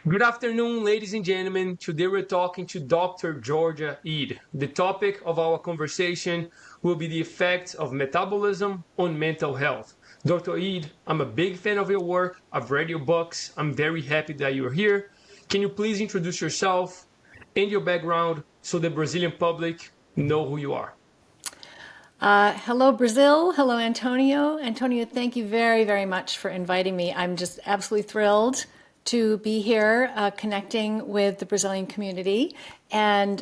Good afternoon, ladies and gentlemen. Today we're talking to Dr. Georgia Eid. The topic of our conversation will be the effects of metabolism on mental health. Dr. Eid, I'm a big fan of your work. I've read your books. I'm very happy that you're here. Can you please introduce yourself and your background so the Brazilian public know who you are? Hello, Brazil. Hello, Antonio. Antonio, thank you very, very much for inviting me. I'm just absolutely thrilled to be here, connecting with the Brazilian community, and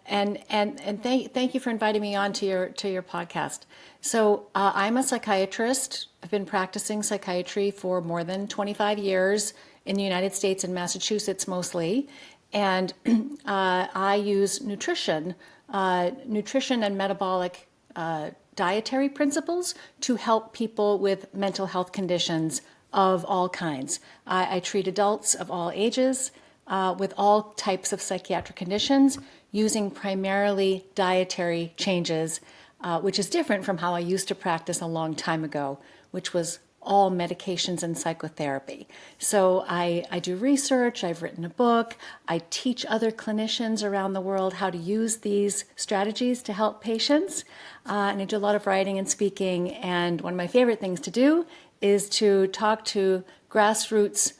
thank you for inviting me on to your podcast. So I'm a psychiatrist. I've been practicing psychiatry for more than 25 years in the United States and Massachusetts mostly, and I use nutrition and metabolic dietary principles to help people with mental health conditions of all kinds. I treat adults of all ages with all types of psychiatric conditions using primarily dietary changes, which is different from how I used to practice a long time ago, which was all medications and psychotherapy. So I do research, I've written a book, I teach other clinicians around the world how to use these strategies to help patients, and I do a lot of writing and speaking, and one of my favorite things to do is to talk to grassroots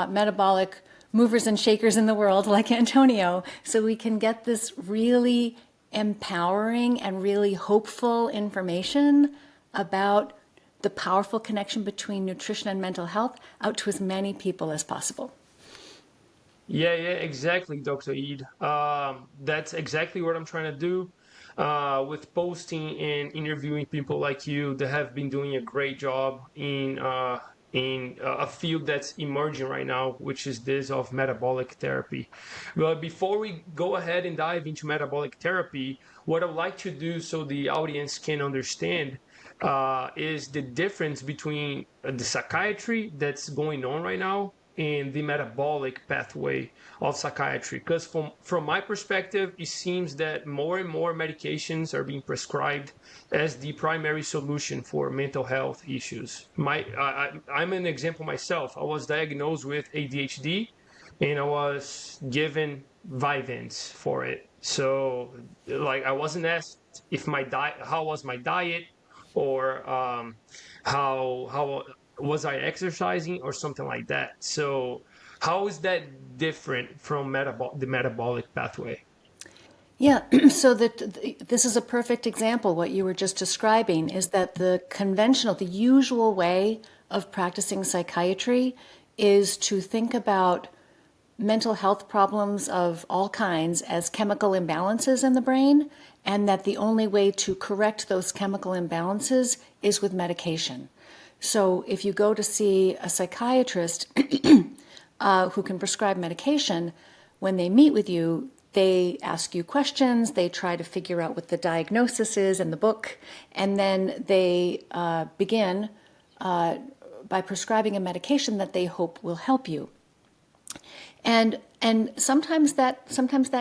metabolic movers and shakers in the world like Antonio, so we can get this really empowering and really hopeful information about the powerful connection between nutrition and mental health out to as many people as possible. Yeah, exactly, Dr. Eid. That's exactly what I'm trying to do with posting and interviewing people like you that have been doing a great job in a field that's emerging right now, which is this of metabolic therapy. But before we go ahead and dive into metabolic therapy, what I'd like to do so the audience can understand is the difference between the psychiatry that's going on right now and the metabolic pathway of psychiatry. Because from my perspective, it seems that more and more medications are being prescribed as the primary solution for mental health issues. I'm an example myself. I was diagnosed with ADHD and I was given Vyvanse for it. So like I wasn't asked if my diet, how was my diet, or how was I exercising or something like that. So how is that different from the metabolic pathway? Yeah, so this is a perfect example. What you were just describing is that the usual way of practicing psychiatry is to think about mental health problems of all kinds as chemical imbalances in the brain, and that the only way to correct those chemical imbalances is with medication. So if you go to see a psychiatrist who can prescribe medication, when they meet with you, they ask you questions, they try to figure out what the diagnosis is in the book, and then they begin by prescribing a medication that they hope will help you. And sometimes that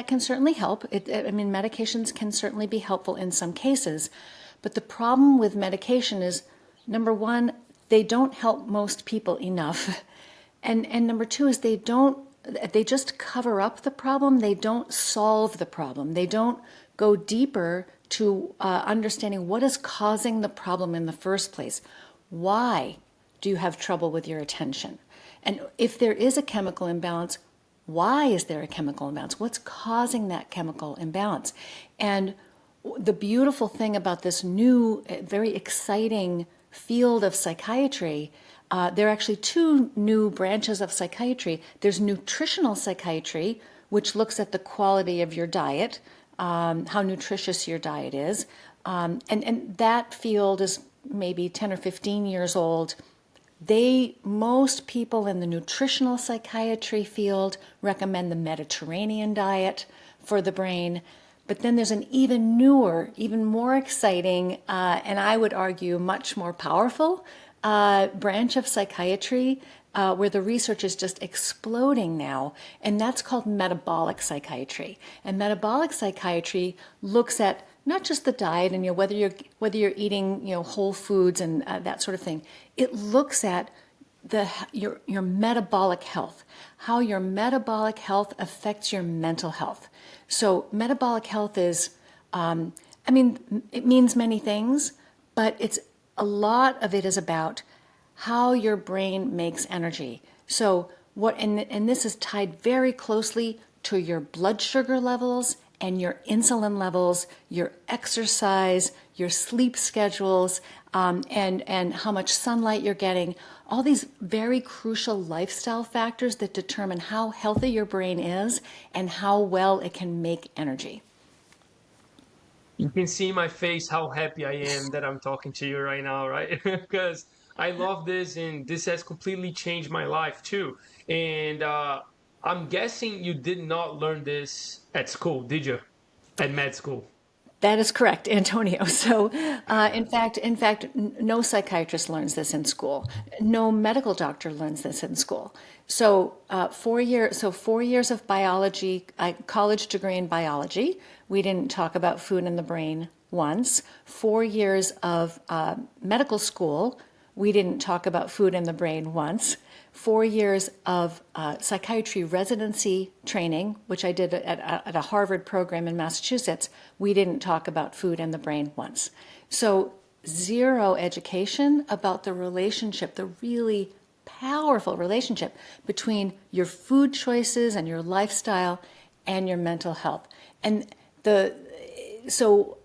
can certainly help. Medications can certainly be helpful in some cases, but the problem with medication is, number one, they don't help most people enough, and number two is they just cover up the problem. They don't solve the problem. They don't go deeper to understanding what is causing the problem in the first place. Why do you have trouble with your attention? And if there is a chemical imbalance, why is there a chemical imbalance? What's causing that chemical imbalance? And the beautiful thing about this new, very exciting field of psychiatry, there are actually two new branches of psychiatry. There's nutritional psychiatry, which looks at the quality of your diet, how nutritious your diet is. And that field is maybe 10 or 15 years old. Most people in the nutritional psychiatry field recommend the Mediterranean diet for the brain. But then there's an even newer, even more exciting, and I would argue much more powerful branch of psychiatry where the research is just exploding now, and that's called metabolic psychiatry. And metabolic psychiatry looks at not just the diet and whether you're eating whole foods and that sort of thing. It looks at your metabolic health, how your metabolic health affects your mental health. So metabolic health is, it means many things, but a lot of it is about how your brain makes energy. So and this is tied very closely to your blood sugar levels and your insulin levels, your exercise, your sleep schedules, and how much sunlight you're getting. All these very crucial lifestyle factors that determine how healthy your brain is and how well it can make energy. You can see in my face how happy I am that I'm talking to you right now, right? Because I love this, and this has completely changed my life too. And I'm guessing you did not learn this at school, did you? At med school. That is correct, Antonio. So, in fact, no psychiatrist learns this in school. No medical doctor learns this in school. So, 4 years of biology, college degree in biology. We didn't talk about food in the brain once. 4 years of medical school. We didn't talk about food in the brain once. 4 years of psychiatry residency training, which I did at a Harvard program in Massachusetts. We didn't talk about food and the brain once. So zero education about the relationship, the really powerful relationship between your food choices and your lifestyle and your mental health. And so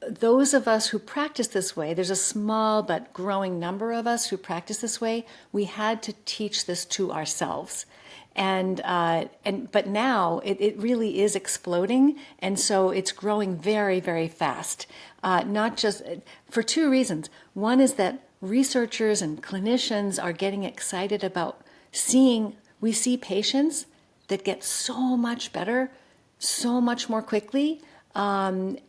those of us who practice this way, there's a small but growing number of us who practice this way, we had to teach this to ourselves. But now it really is exploding, and so it's growing very, very fast. Not just for two reasons. One is that researchers and clinicians are getting excited about we see patients that get so much better, so much more quickly, and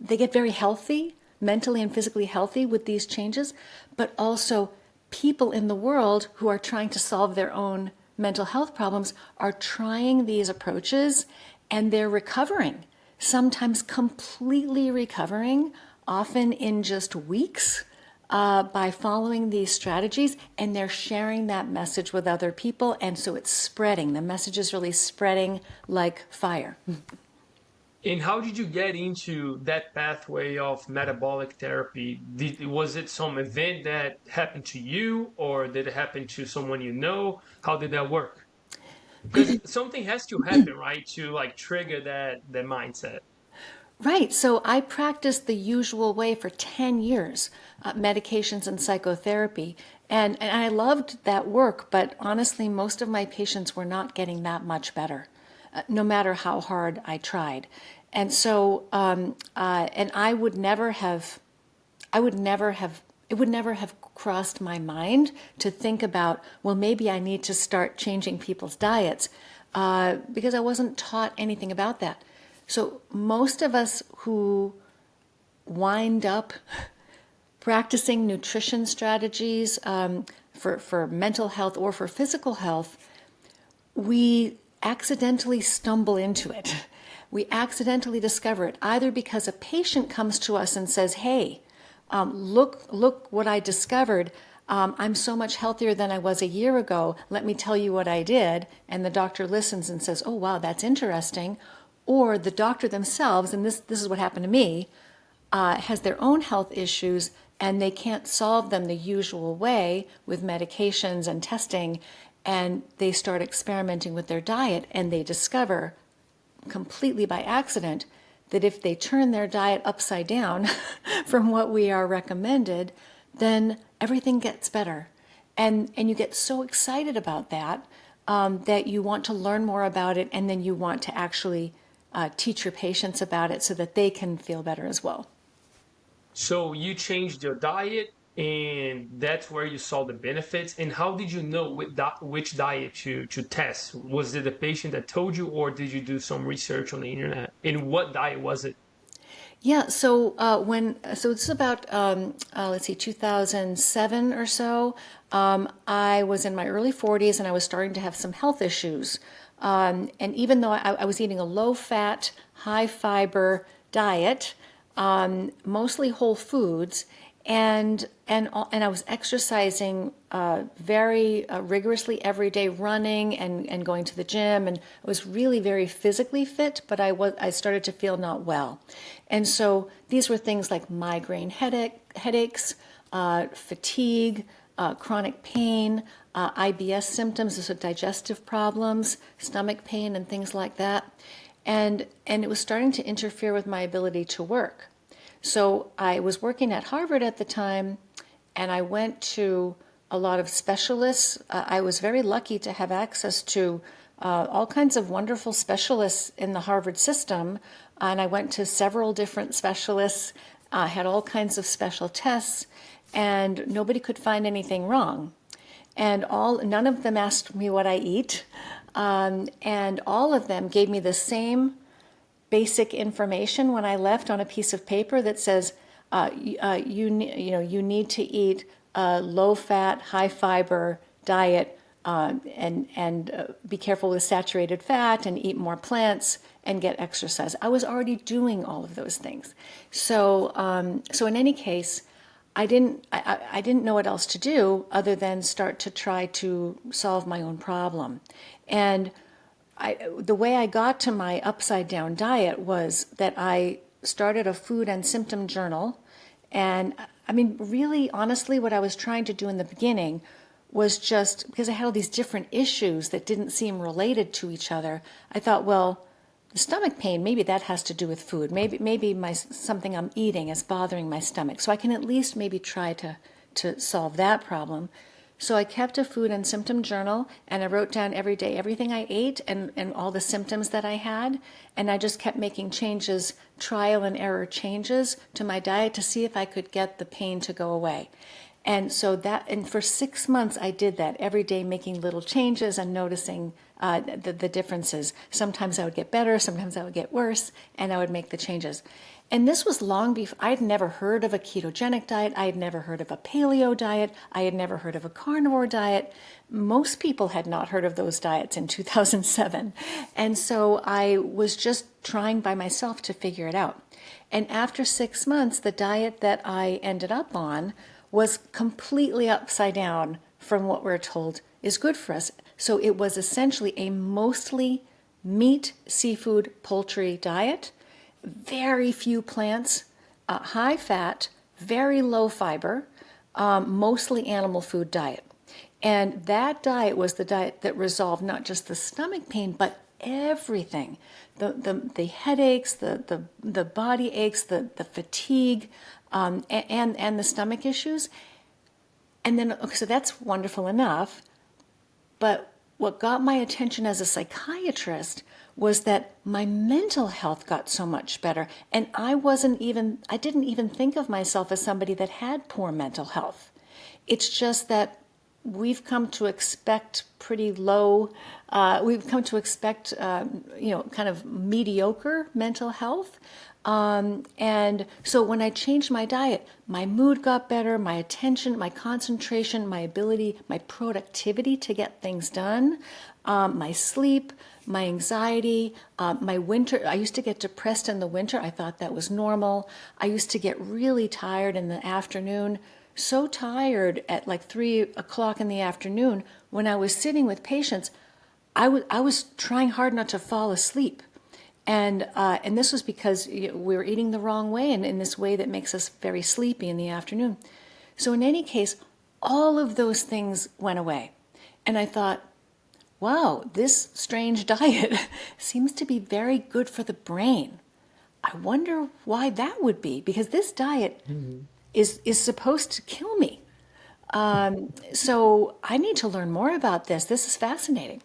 they get very healthy, mentally and physically healthy with these changes, but also people in the world who are trying to solve their own mental health problems are trying these approaches, and they're recovering, sometimes completely recovering, often in just weeks, by following these strategies, and they're sharing that message with other people, and so it's spreading. The message is really spreading like fire. And how did you get into that pathway of metabolic therapy? Was it some event that happened to you, or did it happen to someone you know? How did that work? Because something has to happen, right, to like trigger that mindset. Right. So I practiced the usual way for 10 years, medications and psychotherapy. And I loved that work, but honestly, most of my patients were not getting that much better, no matter how hard I tried. And so, and I would never have, it would never have crossed my mind to think about, well, maybe I need to start changing people's diets, because I wasn't taught anything about that. So most of us who wind up practicing nutrition strategies for mental health or for physical health, we accidentally stumble into it. We accidentally discover it, either because a patient comes to us and says, hey, look what I discovered. I'm so much healthier than I was a year ago. Let me tell you what I did. And the doctor listens and says, oh, wow, that's interesting. Or the doctor themselves, and this is what happened to me, has their own health issues, and they can't solve them the usual way with medications and testing, and they start experimenting with their diet, and they discover completely by accident that if they turn their diet upside down from what we are recommended, then everything gets better. And you get so excited about that, that you want to learn more about it, and then you want to actually teach your patients about it so that they can feel better as well. So you changed your diet, and that's where you saw the benefits. And how did you know which diet to test? Was it the patient that told you, or did you do some research on the internet? And what diet was it? Yeah, so so this is about 2007 or so. I was in my early 40s, and I was starting to have some health issues. And even though I was eating a low-fat, high-fiber diet, mostly whole foods, And I was exercising very rigorously every day, running and going to the gym, and I was really very physically fit. But I started to feel not well, and so these were things like migraine headaches, fatigue, chronic pain, IBS symptoms, so digestive problems, stomach pain, and things like that, and it was starting to interfere with my ability to work. So I was working at Harvard at the time, and I went to a lot of specialists. I was very lucky to have access to all kinds of wonderful specialists in the Harvard system, and I went to several different specialists, had all kinds of special tests, and nobody could find anything wrong. And none of them asked me what I eat, and all of them gave me the same basic information when I left on a piece of paper that says you need to eat a low-fat, high-fiber diet and be careful with saturated fat and eat more plants and get exercise. I was already doing all of those things. So in any case, I didn't know what else to do other than start to try to solve my own problem. And the way I got to my upside down diet was that I started a food and symptom journal. And I mean, really, honestly, what I was trying to do in the beginning was just because I had all these different issues that didn't seem related to each other. I thought, well, the stomach pain, maybe that has to do with food. Maybe something I'm eating is bothering my stomach. So I can at least maybe try to solve that problem. So I kept a food and symptom journal, and I wrote down every day everything I ate and all the symptoms that I had. And I just kept making changes, trial and error changes to my diet to see if I could get the pain to go away. And for 6 months, I did that every day, making little changes and noticing the differences. Sometimes I would get better, sometimes I would get worse, and I would make the changes. And this was long before, I had never heard of a ketogenic diet. I had never heard of a paleo diet. I had never heard of a carnivore diet. Most people had not heard of those diets in 2007. And so I was just trying by myself to figure it out. And after 6 months, the diet that I ended up on was completely upside down from what we're told is good for us. So it was essentially a mostly meat, seafood, poultry diet, very few plants, high fat, very low fiber, mostly animal food diet. And that diet was the diet that resolved not just the stomach pain, but everything. The headaches, the body aches, the fatigue, and the stomach issues. And then, okay, so that's wonderful enough. But what got my attention as a psychiatrist was that my mental health got so much better. And I didn't even think of myself as somebody that had poor mental health. It's just that we've come to expect pretty low, we've come to expect, kind of mediocre mental health. And so when I changed my diet, my mood got better, my attention, my concentration, my ability, my productivity to get things done, my sleep, my anxiety, my winter. I used to get depressed in the winter. I thought that was normal. I used to get really tired in the afternoon, so tired at like 3 o'clock in the afternoon when I was sitting with patients. I was trying hard not to fall asleep. And this was because we were eating the wrong way and in this way that makes us very sleepy in the afternoon. So in any case, all of those things went away. And I thought, wow, this strange diet seems to be very good for the brain. I wonder why that would be, because this diet is supposed to kill me. So I need to learn more about this. This is fascinating.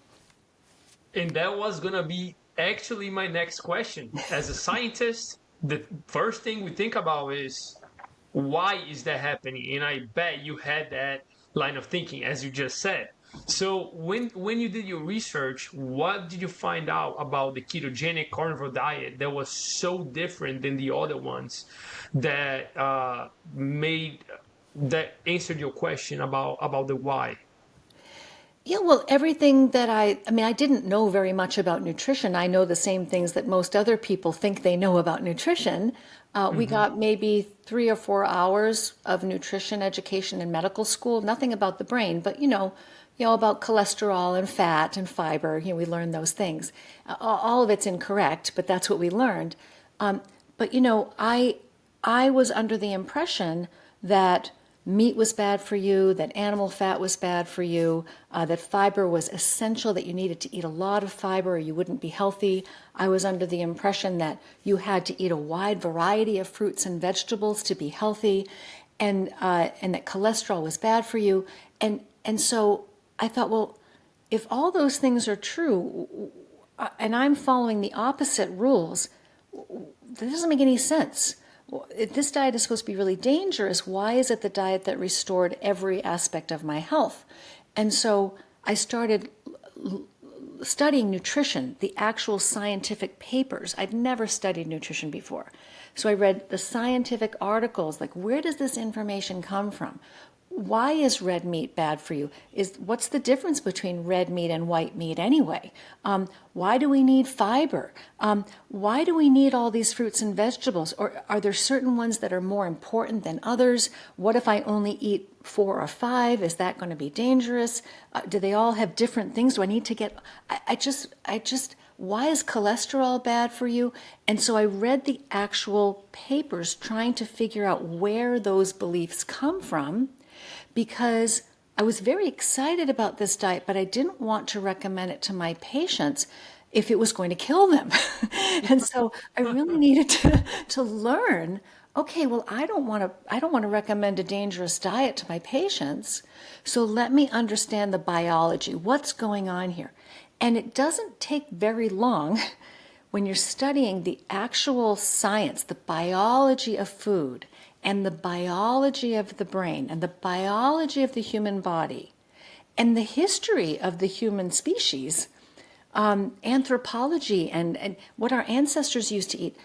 And that was going to be actually my next question. As a scientist, the first thing we think about is why is that happening? And I bet you had that line of thinking, as you just said. So when you did your research, what did you find out about the ketogenic carnivore diet that was so different than the other ones that that answered your question about the why? Yeah, well, everything that I mean, I didn't know very much about nutrition. I know the same things that most other people think they know about nutrition. We Hmm. got maybe 3 or 4 hours of nutrition education in medical school, nothing about the brain, but about cholesterol and fat and fiber. We learned those things. All of it's incorrect, but that's what we learned. But I was under the impression that meat was bad for you, that animal fat was bad for you, that fiber was essential, that you needed to eat a lot of fiber or you wouldn't be healthy. I was under the impression that you had to eat a wide variety of fruits and vegetables to be healthy, and that cholesterol was bad for you. And so I thought, well, if all those things are true, and I'm following the opposite rules, that doesn't make any sense. If this diet is supposed to be really dangerous, why is it the diet that restored every aspect of my health? And so I started studying nutrition, the actual scientific papers. I'd never studied nutrition before. So I read the scientific articles, like, where does this information come from? Why is red meat bad for you? What's the difference between red meat and white meat anyway? Why do we need fiber? Why do we need all these fruits and vegetables? Or are there certain ones that are more important than others? What if I only eat 4 or 5? Is that going to be dangerous? Do they all have different things? Do I need to get? I just. Why is cholesterol bad for you? And so I read the actual papers trying to figure out where those beliefs come from, because I was very excited about this diet, but I didn't want to recommend it to my patients if it was going to kill them. And so I really needed to learn, okay, well, I don't want to recommend a dangerous diet to my patients. So let me understand the biology. What's going on here? And it doesn't take very long when you're studying the actual science, the biology of food, and the biology of the brain, and the biology of the human body, and the history of the human species, anthropology, and what our ancestors used to eat.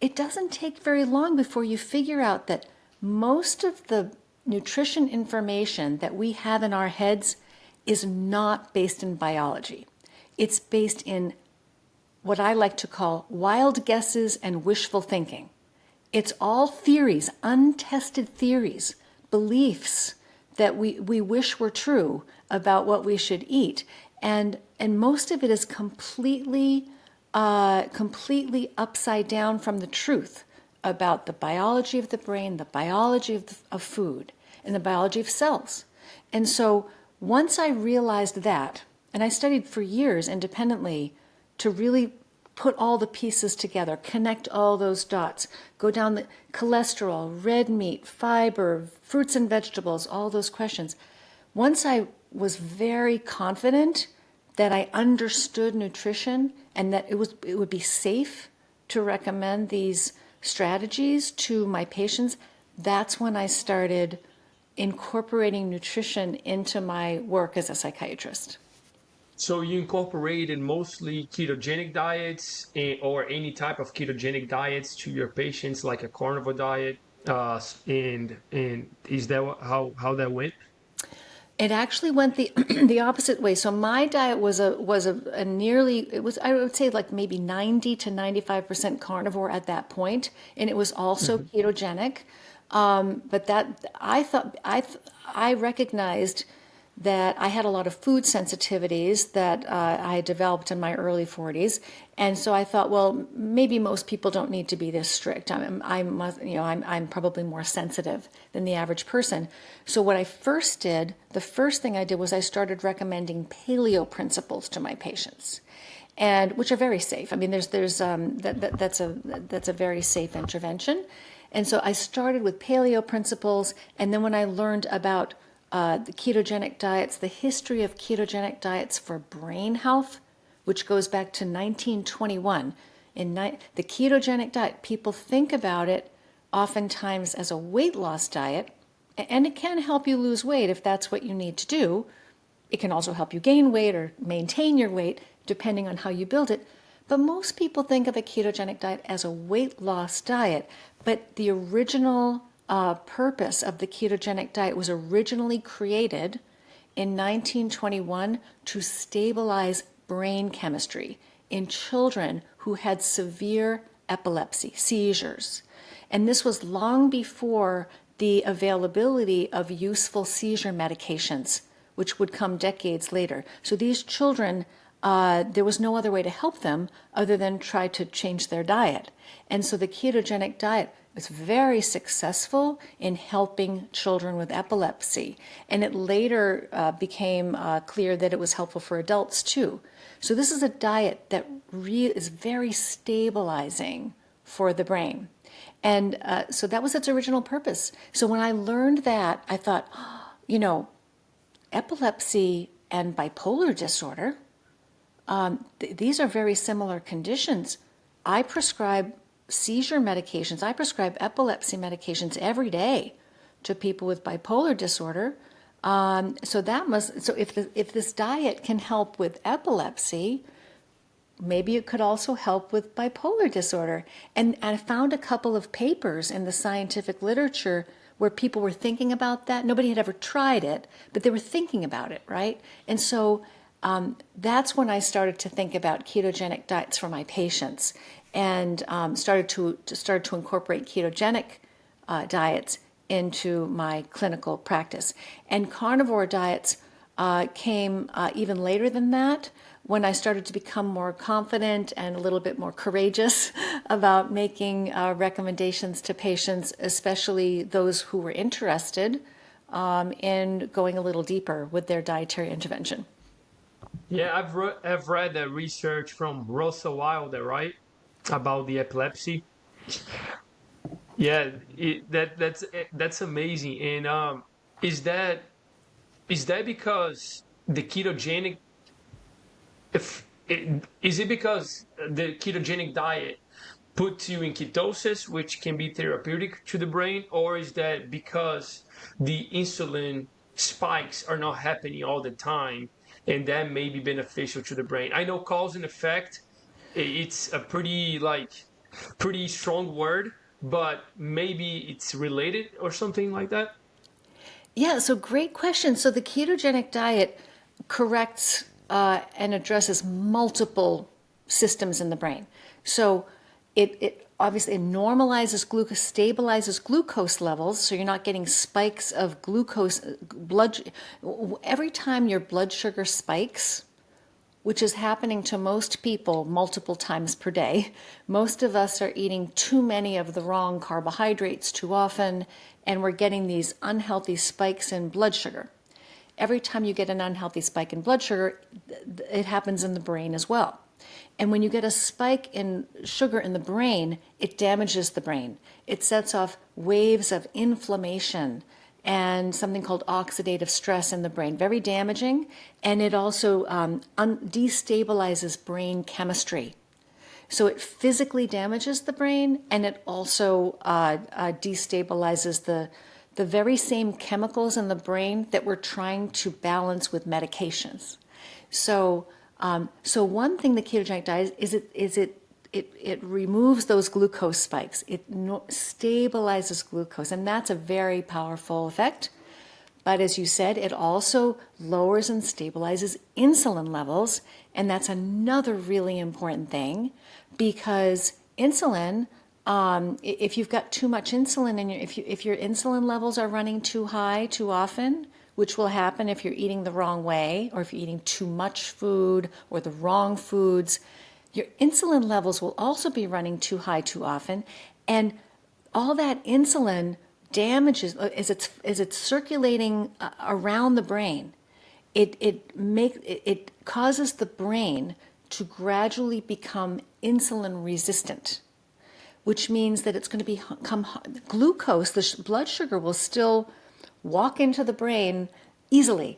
It doesn't take very long before you figure out that most of the nutrition information that we have in our heads is not based in biology. It's based in what I like to call wild guesses and wishful thinking. It's all theories, untested theories, beliefs that we wish were true about what we should eat. And most of it is completely upside down from the truth about the biology of the brain, the biology of food, and the biology of cells. And so once I realized that, and I studied for years independently to really put all the pieces together, connect all those dots, go down the cholesterol, red meat, fiber, fruits and vegetables, all those questions. Once I was very confident that I understood nutrition and that it would be safe to recommend these strategies to my patients, that's when I started incorporating nutrition into my work as a psychiatrist. So you incorporated mostly ketogenic diets or any type of ketogenic diets to your patients, like a carnivore diet, and is that how that went? It actually went the the opposite way. So my diet was a nearly, it was, I would say, like maybe 90 to 95% carnivore at that point, and it was also Hmm. ketogenic. But that I recognized that I had a lot of food sensitivities that I had developed in my early 40s, and so I thought, well, maybe most people don't need to be this strict. I'm probably more sensitive than the average person. So what I first did, the first thing I did was I started recommending paleo principles to my patients, and which are very safe. I mean, that's a very safe intervention. And so I started with paleo principles, and then when I learned about the ketogenic diets, the history of ketogenic diets for brain health, which goes back to 1921. The ketogenic diet, people think about it oftentimes as a weight loss diet, and it can help you lose weight if that's what you need to do. It can also help you gain weight or maintain your weight, depending on how you build it. But most people think of a ketogenic diet as a weight loss diet. But the original purpose of the ketogenic diet was originally created in 1921 to stabilize brain chemistry in children who had severe epilepsy, seizures. And this was long before the availability of useful seizure medications, which would come decades later. So these children, there was no other way to help them other than try to change their diet. And so the ketogenic diet was very successful in helping children with epilepsy. And it later became clear that it was helpful for adults too. So this is a diet that is very stabilizing for the brain. And so that was its original purpose. So when I learned that, I thought, epilepsy and bipolar disorder, these are very similar conditions. I prescribe seizure medications. I prescribe epilepsy medications every day to people with bipolar disorder. So if this diet can help with epilepsy, maybe it could also help with bipolar disorder. And I found a couple of papers in the scientific literature where people were thinking about that. Nobody had ever tried it, but they were thinking about it, right? And so that's when I started to think about ketogenic diets for my patients, and started to incorporate ketogenic diets into my clinical practice. And carnivore diets came even later than that, when I started to become more confident and a little bit more courageous about making recommendations to patients, especially those who were interested in going a little deeper with their dietary intervention. Yeah, I've read the research from Russell Wilder, right, about the epilepsy. Yeah, that's amazing. And is that because the ketogenic, is it because the ketogenic diet puts you in ketosis, which can be therapeutic to the brain, or is that because the insulin spikes are not happening all the time, and that may be beneficial to the brain? I know cause and effect, it's a pretty strong word, but maybe it's related or something like that. Yeah, so great question. So the ketogenic diet corrects and addresses multiple systems in the brain. So it obviously normalizes glucose, stabilizes glucose levels, so you're not getting spikes of glucose every time your blood sugar spikes, which is happening to most people multiple times per day. Most of us are eating too many of the wrong carbohydrates too often, and we're getting these unhealthy spikes in blood sugar. Every time you get an unhealthy spike in blood sugar, it happens in the brain as well. And when you get a spike in sugar in the brain, it damages the brain. It sets off waves of inflammation and something called oxidative stress in the brain, very damaging. And it also destabilizes brain chemistry. So it physically damages the brain, and it also destabilizes the very same chemicals in the brain that we're trying to balance with medications. So one thing the ketogenic diet is it removes those glucose spikes. It stabilizes glucose, and that's a very powerful effect. But as you said, it also lowers and stabilizes insulin levels, and that's another really important thing, because insulin, if you've got too much insulin in if your insulin levels are running too high too often, which will happen if you're eating the wrong way, or if you're eating too much food or the wrong foods, your insulin levels will also be running too high too often, and all that insulin damages as it's circulating around the brain. It causes the brain to gradually become insulin resistant, which means that it's going to become glucose. The blood sugar will still walk into the brain easily,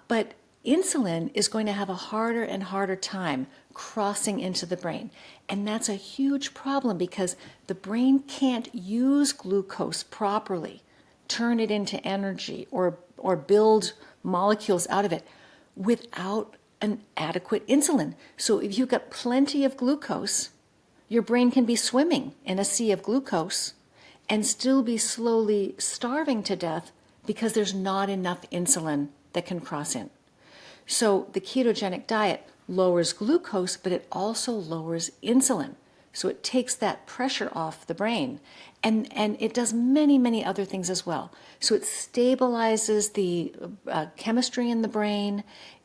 but insulin is going to have a harder and harder time crossing into the brain. And that's a huge problem, because the brain can't use glucose properly, turn it into energy, or build molecules out of it without an adequate insulin. So if you've got plenty of glucose, your brain can be swimming in a sea of glucose and still be slowly starving to death because there's not enough insulin that can cross in. So the ketogenic diet lowers glucose, but it also lowers insulin. So it takes that pressure off the brain. And it does many, many other things as well. So it stabilizes the chemistry in the brain.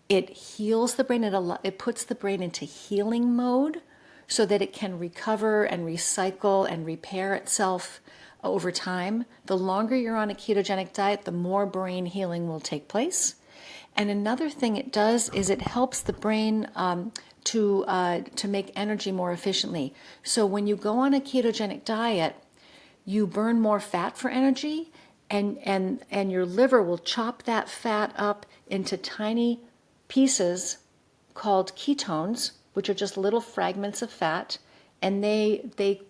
It heals the brain. It puts the brain into healing mode so that it can recover and recycle and repair itself over time. The longer you're on a ketogenic diet, the more brain healing will take place. And another thing it does is it helps the brain to make energy more efficiently. So when you go on a ketogenic diet, you burn more fat for energy, and your liver will chop that fat up into tiny pieces called ketones, which are just little fragments of fat, and they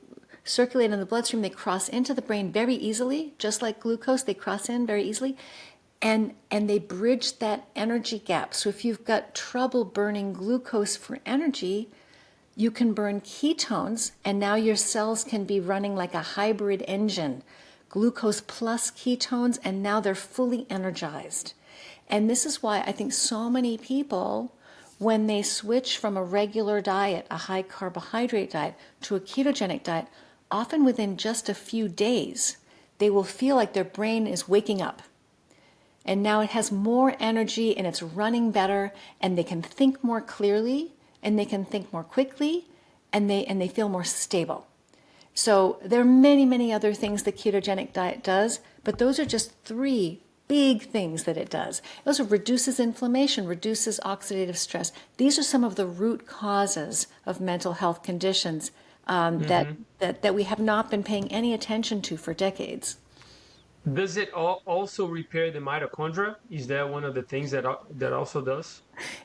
circulate in the bloodstream. They cross into the brain very easily, just like glucose. They cross in very easily. And they bridge that energy gap. So if you've got trouble burning glucose for energy, you can burn ketones, and now your cells can be running like a hybrid engine, glucose plus ketones, and now they're fully energized. And this is why I think so many people, when they switch from a regular diet, a high carbohydrate diet, to a ketogenic diet, often within just a few days, they will feel like their brain is waking up. And now it has more energy and it's running better, and they can think more clearly, and they can think more quickly, and they feel more stable. So there are many, many other things the ketogenic diet does, but those are just 3 big things that it does. It also reduces inflammation, reduces oxidative stress. These are some of the root causes of mental health conditions that we have not been paying any attention to for decades. Does it also repair the mitochondria? Is that one of the things that also does?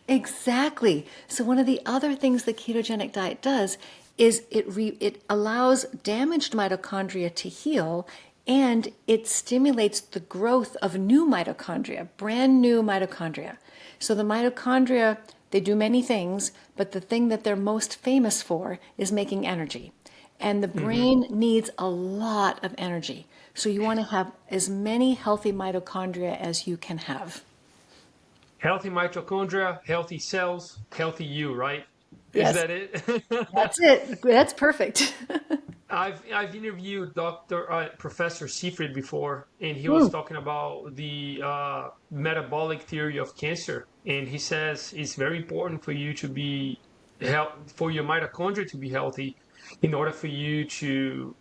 Exactly. So one of the other things the ketogenic diet does is it allows damaged mitochondria to heal, and it stimulates the growth of new mitochondria, brand new mitochondria. So the mitochondria, they do many things, but the thing that they're most famous for is making energy. And the brain needs a lot of energy. So you want to have as many healthy mitochondria as you can have. Healthy mitochondria, healthy cells, healthy you, right? Is Yes, that it? that's it. That's perfect. I've interviewed Professor Seifert before, and he was Mm. talking about the metabolic theory of cancer, and he says it's very important for you to be for your mitochondria to be healthy, in order for you to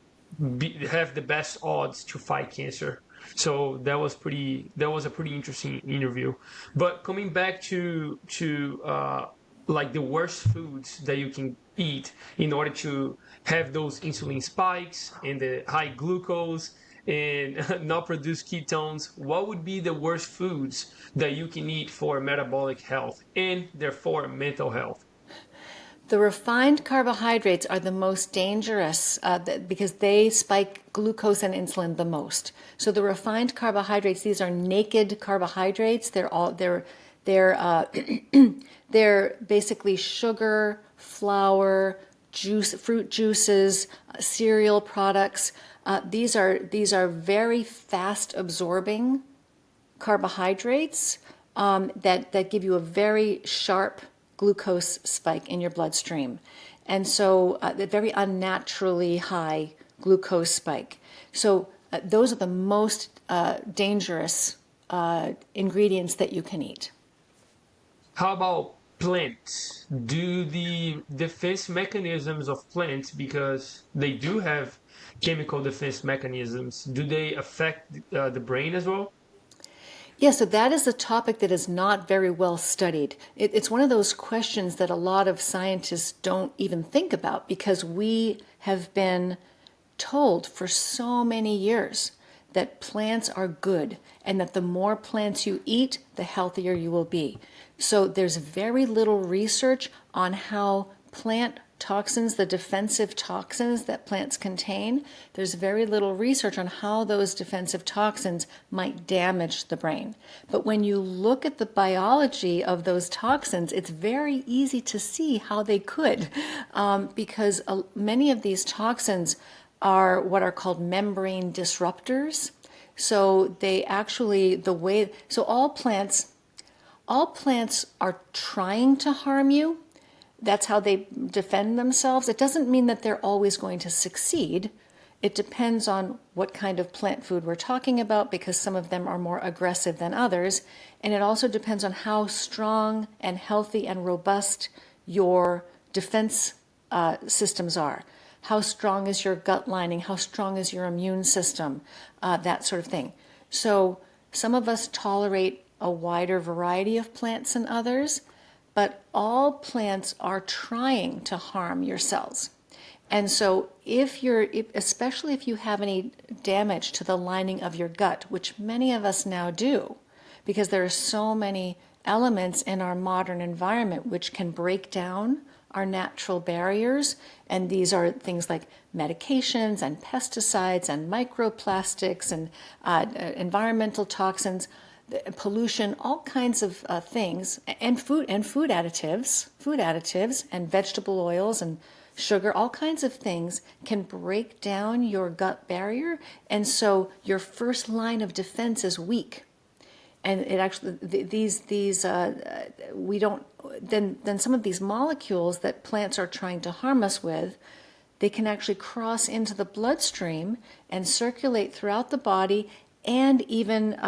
have the best odds to fight cancer. So that was a pretty interesting interview. But coming back to like the worst foods that you can eat in order to have those insulin spikes and the high glucose and not produce ketones, what would be the worst foods that you can eat for metabolic health and therefore mental health? The refined carbohydrates are the most dangerous because they spike glucose and insulin the most. So the refined carbohydrates, these are naked carbohydrates. They're they're basically sugar, flour, fruit juices, cereal products. These are very fast absorbing carbohydrates that give you a very sharp glucose spike in your bloodstream. And so the very unnaturally high glucose spike. So those are the most dangerous ingredients that you can eat. How about plants? Do the defense mechanisms of plants, because they do have chemical defense mechanisms, do they affect the brain as well? Yeah, so that is a topic that is not very well studied. It's one of those questions that a lot of scientists don't even think about, because we have been told for so many years that plants are good and that the more plants you eat, the healthier you will be. So there's very little research on how plant toxins, the defensive toxins that plants contain, there's very little research on how those defensive toxins might damage the brain. But when you look at the biology of those toxins, it's very easy to see how they could, because many of these toxins are what are called membrane disruptors. So they actually, so all plants all plants are trying to harm you. That's how they defend themselves. It doesn't mean that they're always going to succeed. It depends on what kind of plant food we're talking about, because some of them are more aggressive than others. And it also depends on how strong and healthy and robust your defense systems are. How strong is your gut lining? How strong is your immune system? That sort of thing. So some of us tolerate a wider variety of plants than others, but all plants are trying to harm your cells. And so especially if you have any damage to the lining of your gut, which many of us now do, because there are so many elements in our modern environment which can break down our natural barriers. And these are things like medications and pesticides and microplastics and environmental toxins, pollution, all kinds of things, and food additives and vegetable oils and sugar, all kinds of things can break down your gut barrier. And so your first line of defense is weak. And it actually, we don't, then some of these molecules that plants are trying to harm us with, they can actually cross into the bloodstream and circulate throughout the body and even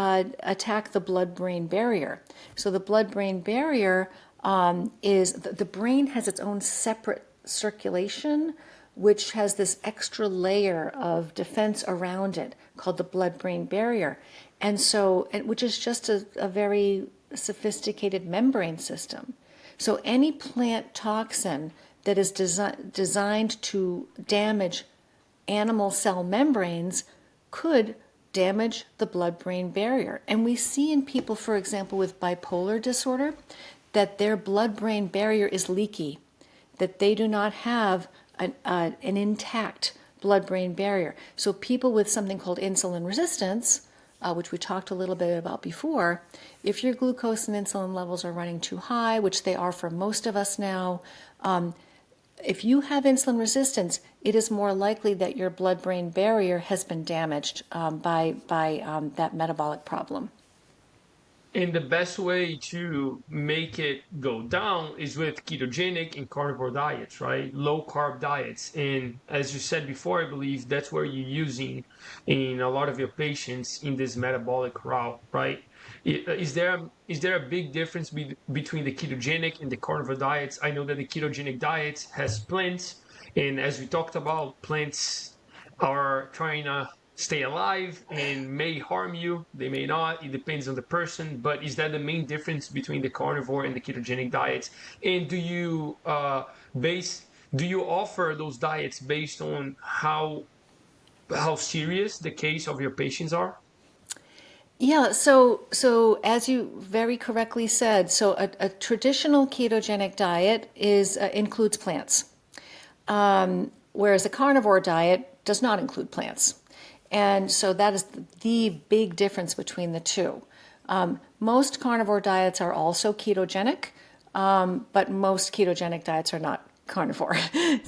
attack the blood-brain barrier. So the blood-brain barrier the brain has its own separate circulation, which has this extra layer of defense around it called the blood-brain barrier. And so, which is just a very sophisticated membrane system. So any plant toxin that is designed to damage animal cell membranes could damage the blood-brain barrier. And we see in people, for example, with bipolar disorder, that their blood-brain barrier is leaky, that they do not have an intact blood-brain barrier. So people with something called insulin resistance, which we talked a little bit about before, if your glucose and insulin levels are running too high, which they are for most of us now, if you have insulin resistance, it is more likely that your blood-brain barrier has been damaged by that metabolic problem. And the best way to make it go down is with ketogenic and carnivore diets, right? Low carb diets. And as you said before, I believe that's where you're using in a lot of your patients in this metabolic route, right? Is there a big difference between the ketogenic and the carnivore diets? I know that the ketogenic diet has plants, and as we talked about, plants are trying to stay alive and may harm you. They may not. It depends on the person. But is that the main difference between the carnivore and the ketogenic diets? And do you offer those diets based on how serious the case of your patients are? Yeah, so as you very correctly said, so a traditional ketogenic diet includes plants, whereas a carnivore diet does not include plants. And so that is the big difference between the two. Most carnivore diets are also ketogenic, but most ketogenic diets are not carnivore. And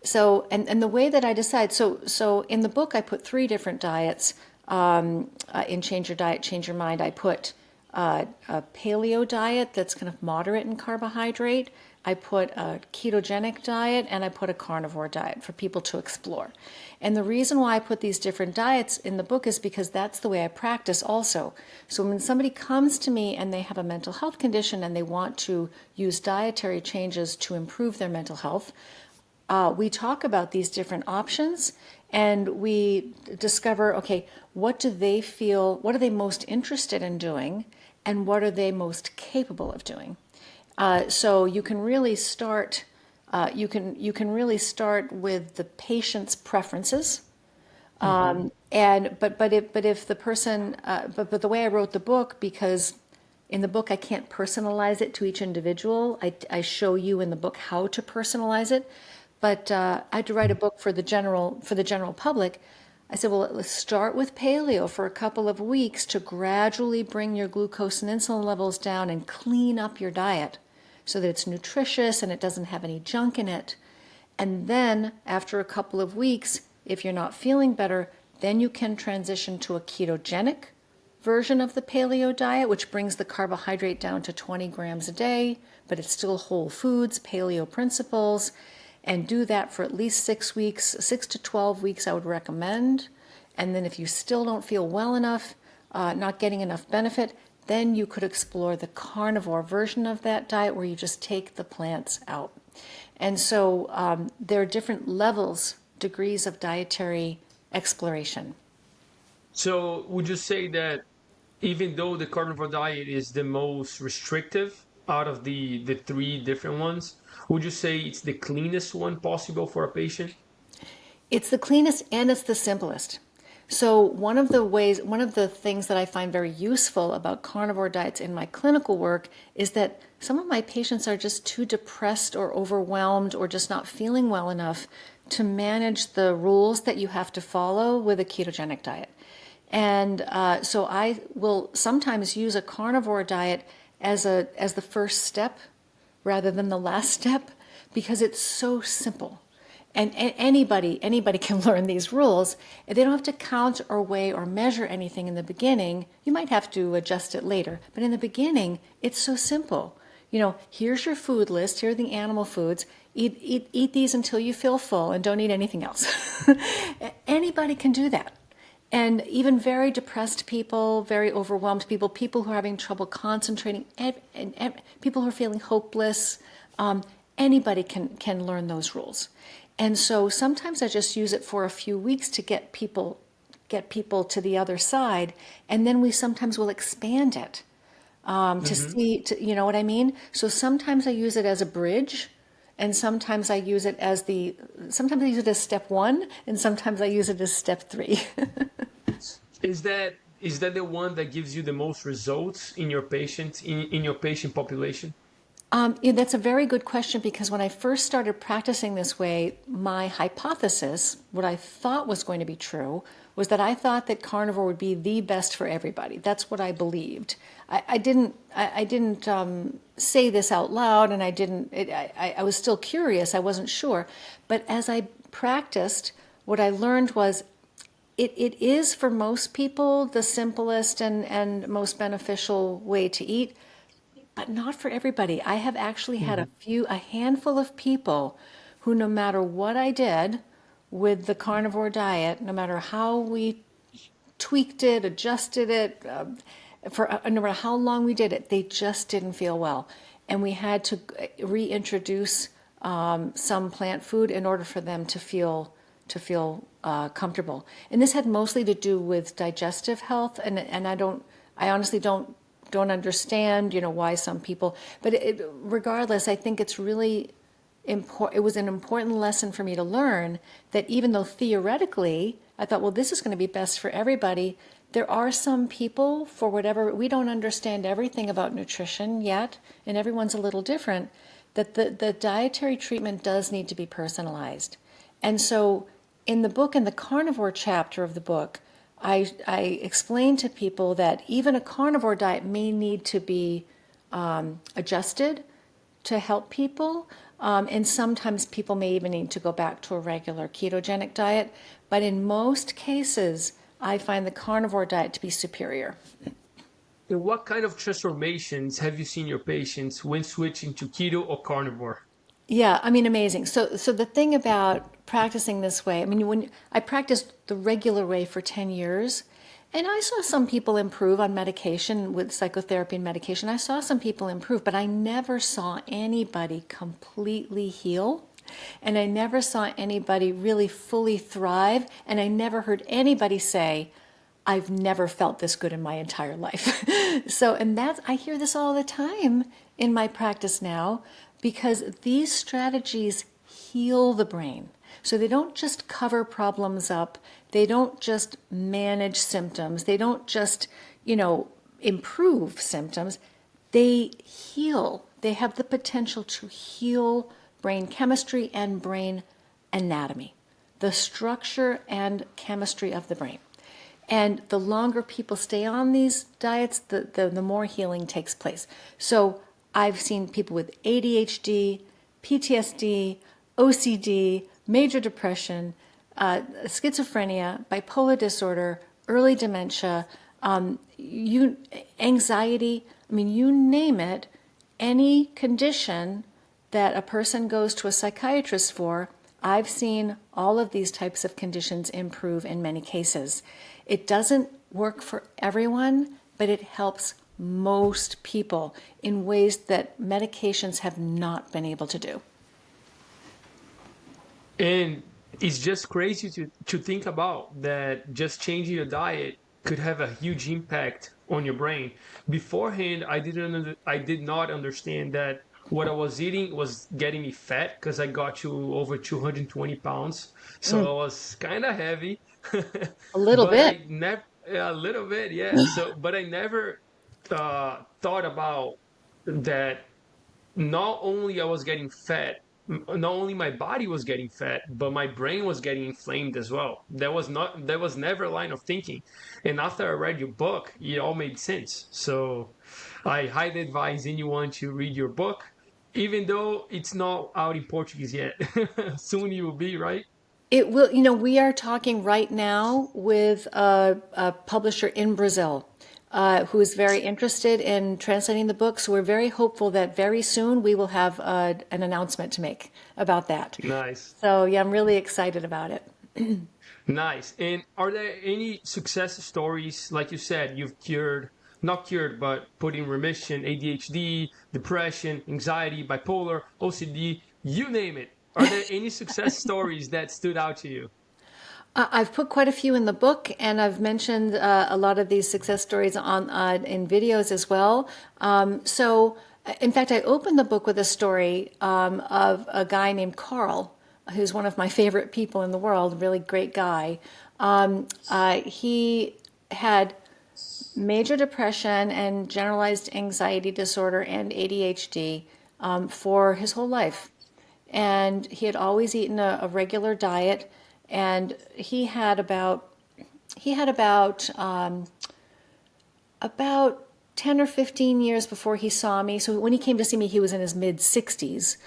the way that I decide, so in the book I put 3 different diets. In Change Your Diet, Change Your Mind, I put a paleo diet that's kind of moderate in carbohydrate. I put a ketogenic diet, and I put a carnivore diet for people to explore. And the reason why I put these different diets in the book is because that's the way I practice also. So when somebody comes to me and they have a mental health condition and they want to use dietary changes to improve their mental health, we talk about these different options and we discover, okay, what do they feel, what are they most interested in doing, and what are they most capable of doing? So you can really start. You can really start with the patient's preferences, but if the person, but the way I wrote the book, because in the book I can't personalize it to each individual. I show you in the book how to personalize it, but I had to write a book for the general public. I said, well, let's start with paleo for a couple of weeks to gradually bring your glucose and insulin levels down and clean up your diet, so that it's nutritious and it doesn't have any junk in it. And then after a couple of weeks, if you're not feeling better, then you can transition to a ketogenic version of the paleo diet, which brings the carbohydrate down to 20 grams a day, but it's still whole foods, paleo principles, and do that for at least 6 weeks, 6 to 12 weeks I would recommend. And then if you still don't feel well enough, not getting enough benefit, then you could explore the carnivore version of that diet where you just take the plants out. And so there are different levels, degrees of dietary exploration. So would you say that even though the carnivore diet is the most restrictive out of the three different ones, would you say it's the cleanest one possible for a patient? It's the cleanest and it's the simplest. So one of the things that I find very useful about carnivore diets in my clinical work is that some of my patients are just too depressed or overwhelmed or just not feeling well enough to manage the rules that you have to follow with a ketogenic diet. And so I will sometimes use a carnivore diet as the first step rather than the last step because it's so simple. And anybody can learn these rules. They don't have to count or weigh or measure anything in the beginning. You might have to adjust it later. But in the beginning, it's so simple. Here's your food list. Here are the animal foods. Eat these until you feel full and don't eat anything else. Anybody can do that. And even very depressed people, very overwhelmed people who are having trouble concentrating, and people who are feeling hopeless, anybody can learn those rules. And so sometimes I just use it for a few weeks to get people to the other side, and then we sometimes will expand it to see, you know what I mean? So sometimes I use it as a bridge, and sometimes I use it as step one, and sometimes I use it as step 3. Is that the one that gives you the most results in your patient in your patient population? That's a very good question because when I first started practicing this way, my hypothesis, what I thought was going to be true, was that I thought that carnivore would be the best for everybody. That's what I believed. I didn't say this out loud, and I was still curious. I wasn't sure. But as I practiced, what I learned was it is for most people the simplest and most beneficial way to eat, but not for everybody. I have actually had a handful of people who, no matter what I did with the carnivore diet, no matter how we tweaked it, adjusted it, no matter how long we did it, they just didn't feel well. And we had to reintroduce some plant food in order for them to feel comfortable. And this had mostly to do with digestive health, and I honestly don't understand, why some people, but regardless, I think it's really important. It was an important lesson for me to learn that even though theoretically I thought, well, this is going to be best for everybody, there are some people, for whatever, we don't understand everything about nutrition yet, and everyone's a little different, that the dietary treatment does need to be personalized. And so in the carnivore chapter of the book, I explain to people that even a carnivore diet may need to be adjusted to help people. And sometimes people may even need to go back to a regular ketogenic diet. But in most cases, I find the carnivore diet to be superior. And what kind of transformations have you seen your patients when switching to keto or carnivore? Yeah, amazing. So the thing about practicing this way, when I practiced the regular way for 10 years, and I saw some people improve on medication with psychotherapy and medication. I saw some people improve, but I never saw anybody completely heal, and I never saw anybody really fully thrive, and I never heard anybody say, I've never felt this good in my entire life. I hear this all the time in my practice now, because these strategies heal the brain. So they don't just cover problems up. They don't just manage symptoms. They don't just, improve symptoms. They heal. They have the potential to heal brain chemistry and brain anatomy, the structure and chemistry of the brain. And the longer people stay on these diets, the more healing takes place. So I've seen people with ADHD, PTSD, OCD, major depression, schizophrenia, bipolar disorder, early dementia, You anxiety, I mean, you name it, any condition that a person goes to a psychiatrist for, I've seen all of these types of conditions improve in many cases. It doesn't work for everyone, but it helps most people in ways that medications have not been able to do. And it's just crazy to think about that just changing your diet could have a huge impact on your brain. Beforehand, I did not understand that what I was eating was getting me fat because I got to over 220 pounds. So I was kind of heavy, A little but bit. I never, a little bit, yeah. So, but I never thought about that not only I was getting fat, not only my body was getting fat, but my brain was getting inflamed as well. That was never a line of thinking. And after I read your book, it all made sense. So I highly advise anyone to read your book, even though it's not out in Portuguese yet. Soon you will be, right? It will, we are talking right now with a publisher in Brazil who is very interested in translating the book. So we're very hopeful that very soon we will have an announcement to make about that. Nice. So yeah, I'm really excited about it. Nice. And are there any success stories, like you said, you've cured, not cured, but put in remission ADHD, depression, anxiety, bipolar, OCD, you name it. Are there any success stories that stood out to you? I've put quite a few in the book, and I've mentioned a lot of these success stories on in videos as well. In fact, I opened the book with a story of a guy named Carl, who's one of my favorite people in the world, a really great guy. He had major depression and generalized anxiety disorder and ADHD for his whole life. And he had always eaten a regular diet, and he had about 10 or 15 years before he saw me. So when he came to see me, he was in his mid 60s.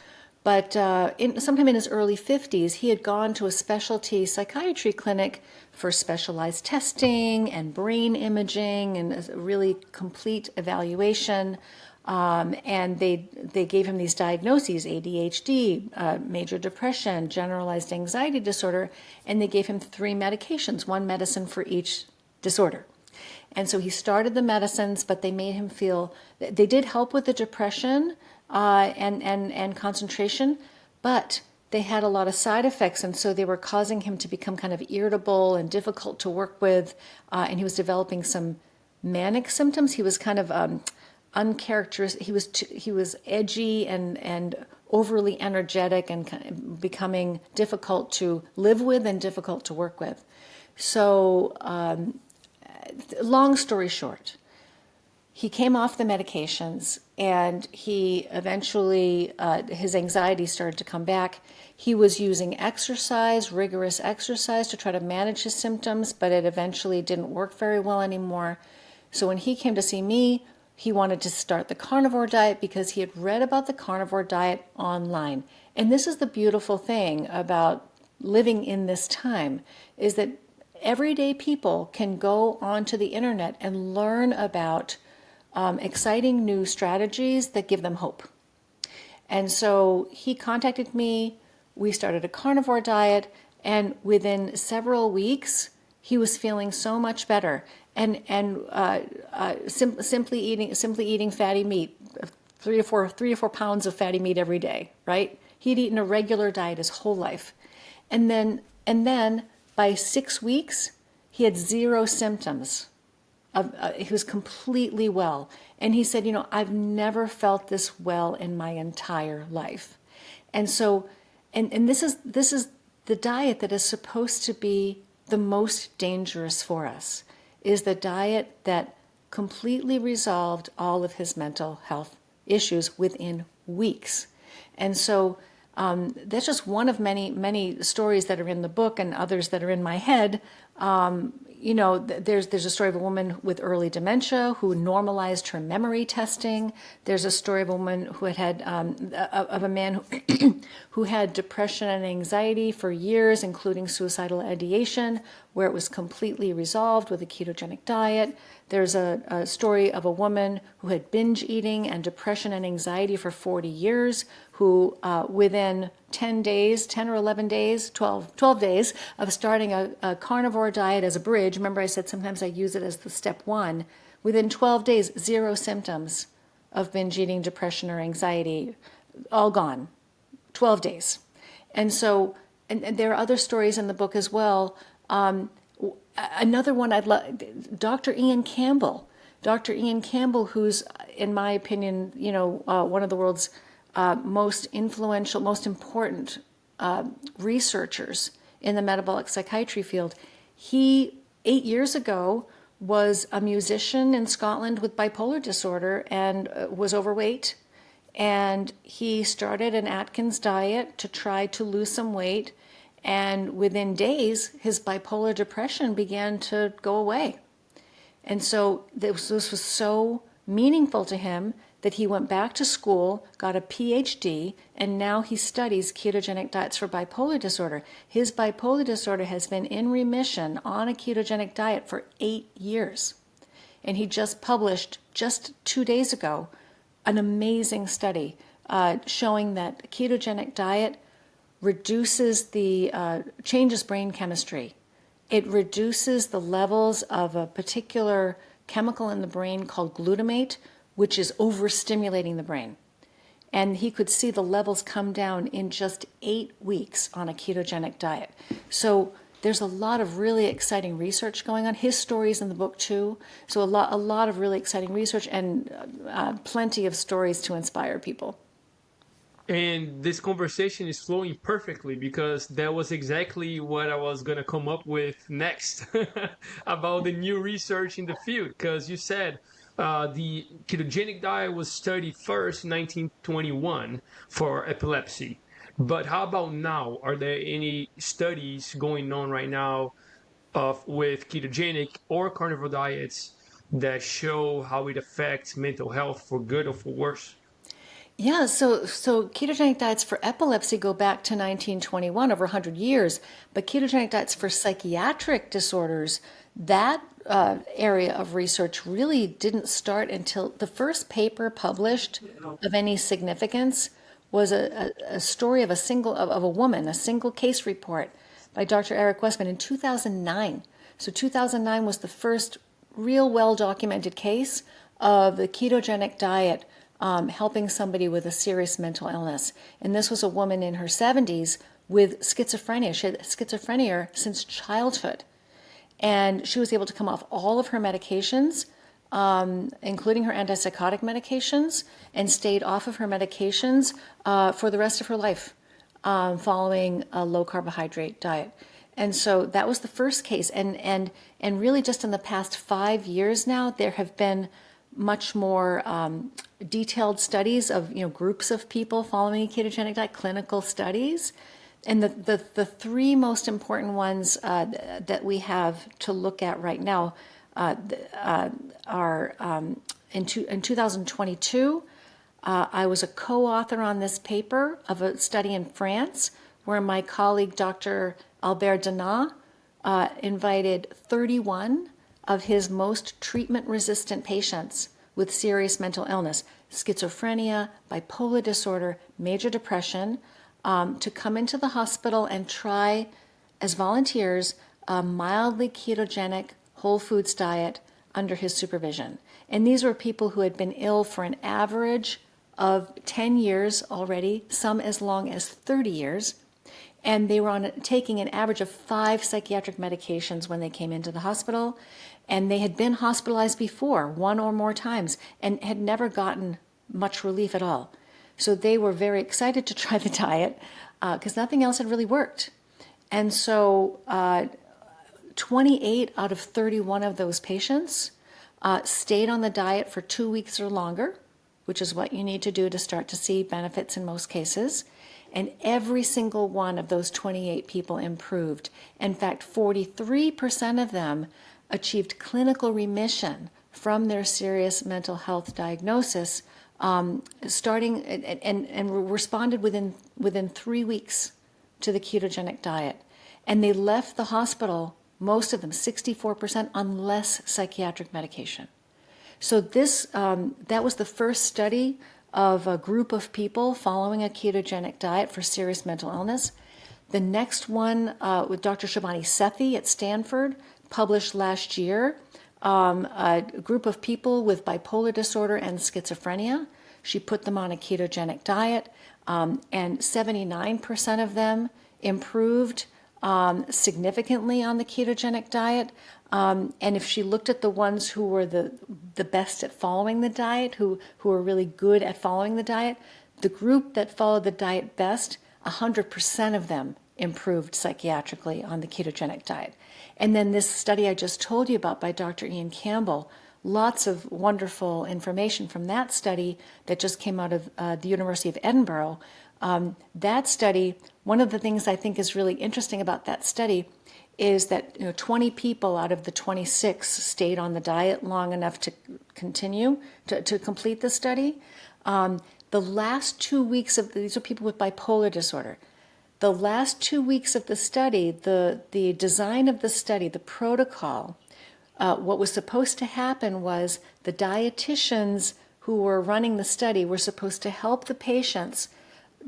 But sometime in his early 50s, he had gone to a specialty psychiatry clinic for specialized testing and brain imaging and a really complete evaluation. And they gave him these diagnoses: ADHD, major depression, generalized anxiety disorder, and they gave him 3 medications, 1 medicine for each disorder. And so he started the medicines, but they made him feel, they did help with the depression and concentration, but they had a lot of side effects, and so they were causing him to become kind of irritable and difficult to work with, and he was developing some manic symptoms. He was kind of uncharacteristic. He was edgy and overly energetic and kind of becoming difficult to live with and difficult to work with. So, long story short, he came off the medications, and he eventually, his anxiety started to come back. He was using exercise, rigorous exercise, to try to manage his symptoms, but it eventually didn't work very well anymore. So when he came to see me, he wanted to start the carnivore diet because he had read about the carnivore diet online. And this is the beautiful thing about living in this time, is that everyday people can go onto the internet and learn about exciting new strategies that give them hope. And so he contacted me, we started a carnivore diet, and within several weeks, he was feeling so much better. And simply eating fatty meat, 3 or 4 pounds of fatty meat every day, right? He'd eaten a regular diet his whole life. And then by 6 weeks, he had 0 symptoms. He was completely well. And he said, I've never felt this well in my entire life. And so, and this is the diet that is supposed to be the most dangerous for us, is the diet that completely resolved all of his mental health issues within weeks. And so that's just one of many, many stories that are in the book and others that are in my head. there's a story of a woman with early dementia who normalized her memory testing. There's a story of a woman who of a man who had depression and anxiety for years, including suicidal ideation, where it was completely resolved with a ketogenic diet. There's a story of a woman who had binge eating and depression and anxiety for 40 years, who within 10 days, 10 or 11 days, 12 days of starting a carnivore diet as a bridge. Remember I said sometimes I use it as the step one. Within 12 days, 0 symptoms of binge eating, depression, or anxiety, all gone. 12 days. And so, and there are other stories in the book as well. Another one I'd love, Dr. Ian Campbell. Dr. Ian Campbell, who's, in my opinion, one of the world's most influential, most important researchers in the metabolic psychiatry field. He, 8 years ago, was a musician in Scotland with bipolar disorder and was overweight. And he started an Atkins diet to try to lose some weight. And within days, his bipolar depression began to go away. And so this was so meaningful to him that he went back to school, got a PhD, and now he studies ketogenic diets for bipolar disorder. His bipolar disorder has been in remission on a ketogenic diet for 8 years. And he just published, just 2 days ago, an amazing study showing that a ketogenic diet changes brain chemistry. It reduces the levels of a particular chemical in the brain called glutamate, which is overstimulating the brain. And he could see the levels come down in just 8 weeks on a ketogenic diet. So there's a lot of really exciting research going on. His story's in the book too. So a lot of really exciting research and plenty of stories to inspire people. And this conversation is flowing perfectly because that was exactly what I was going to come up with next about the new research in the field. Because you said the ketogenic diet was studied first in 1921 for epilepsy. But how about now? Are there any studies going on right now with ketogenic or carnivore diets that show how it affects mental health for good or for worse? Yeah, so ketogenic diets for epilepsy go back to 1921, over 100 years. But ketogenic diets for psychiatric disorders, that area of research really didn't start until the first paper published of any significance was a story of a woman, a single case report by Dr. Eric Westman in 2009. So 2009 was the first real well-documented case of the ketogenic diet helping somebody with a serious mental illness. And this was a woman in her 70s with schizophrenia. She had schizophrenia since childhood. And she was able to come off all of her medications, including her antipsychotic medications, and stayed off of her medications for the rest of her life, following a low-carbohydrate diet. And so that was the first case. And really just in the past 5 years now, there have been much more detailed studies of groups of people following a ketogenic diet, clinical studies. And the three most important ones that we have to look at right now are in 2022. I was a co-author on this paper of a study in France where my colleague Dr. Albert Denat invited 31 of his most treatment-resistant patients with serious mental illness, schizophrenia, bipolar disorder, major depression, to come into the hospital and try, as volunteers, a mildly ketogenic whole foods diet under his supervision. And these were people who had been ill for an average of 10 years already, some as long as 30 years. And they were taking an average of 5 psychiatric medications when they came into the hospital. And they had been hospitalized before, 1 or more times, and had never gotten much relief at all. So they were very excited to try the diet because nothing else had really worked. And so 28 out of 31 of those patients stayed on the diet for 2 weeks or longer, which is what you need to do to start to see benefits in most cases. And every single one of those 28 people improved. In fact, 43% of them achieved clinical remission from their serious mental health diagnosis, starting and responded within 3 weeks to the ketogenic diet. And they left the hospital, most of them, 64%, on less psychiatric medication. So that was the first study of a group of people following a ketogenic diet for serious mental illness. The next one with Dr. Shivani Sethi at Stanford, published last year, a group of people with bipolar disorder and schizophrenia. She put them on a ketogenic diet, and 79% of them improved significantly on the ketogenic diet. And if she looked at the ones who were the best at following the diet, who were really good at following the diet, the group that followed the diet best, 100% of them improved psychiatrically on the ketogenic diet. And then this study I just told you about by Dr. Ian Campbell, lots of wonderful information from that study that just came out of the University of Edinburgh. That study, one of the things I think is really interesting about that study is that 20 people out of the 26 stayed on the diet long enough to continue to complete the study. The last 2 weeks of these are people with bipolar disorder. The last 2 weeks of the study, the design of the study, the protocol, what was supposed to happen was the dietitians who were running the study were supposed to help the patients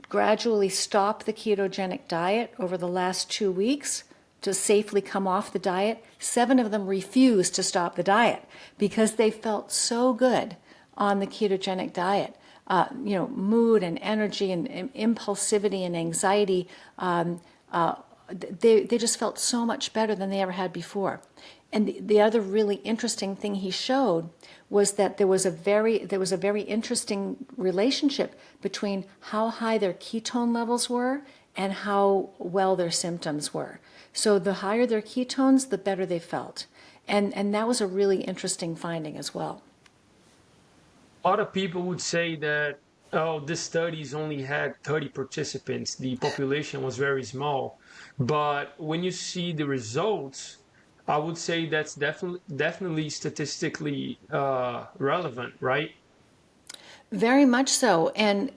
gradually stop the ketogenic diet over the last 2 weeks to safely come off the diet. 7 of them refused to stop the diet because they felt so good on the ketogenic diet. Mood and energy and impulsivity and anxiety, they just felt so much better than they ever had before. And the other really interesting thing he showed was that there was a very interesting relationship between how high their ketone levels were and how well their symptoms were. So the higher their ketones, the better they felt. And that was a really interesting finding as well. A lot of people would say that, oh, this studies only had 30 participants. The population was very small. But when you see the results, I would say that's definitely statistically relevant, right? Very much so, and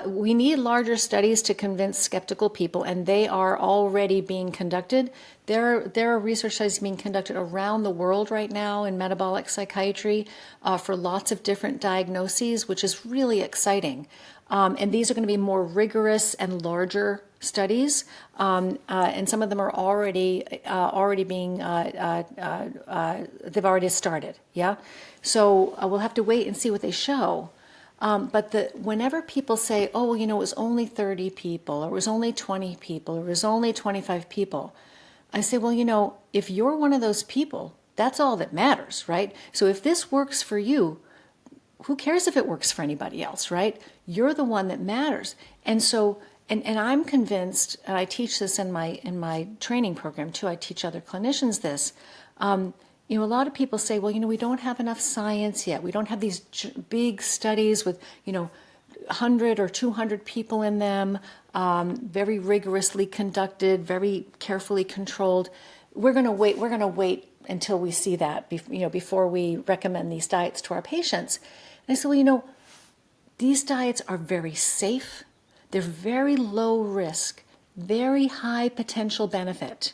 we need larger studies to convince skeptical people, and they are already being conducted. There are research studies being conducted around the world right now in metabolic psychiatry for lots of different diagnoses, which is really exciting. And these are going to be more rigorous and larger studies, and some of them are already being they've already started. Yeah, so we'll have to wait and see what they show. But whenever people say, oh, well, it was only 30 people, or it was only 20 people, or it was only 25 people, I say, well, if you're one of those people, that's all that matters, right? So if this works for you, who cares if it works for anybody else, right? You're the one that matters. And so, and I'm convinced, and I teach this in my training program too, I teach other clinicians this, a lot of people say, well, we don't have enough science yet. We don't have these big studies with, 100 or 200 people in them, very rigorously conducted, very carefully controlled. We're going to wait until we see that, before we recommend these diets to our patients. And I said, well, these diets are very safe. They're very low risk, very high potential benefit.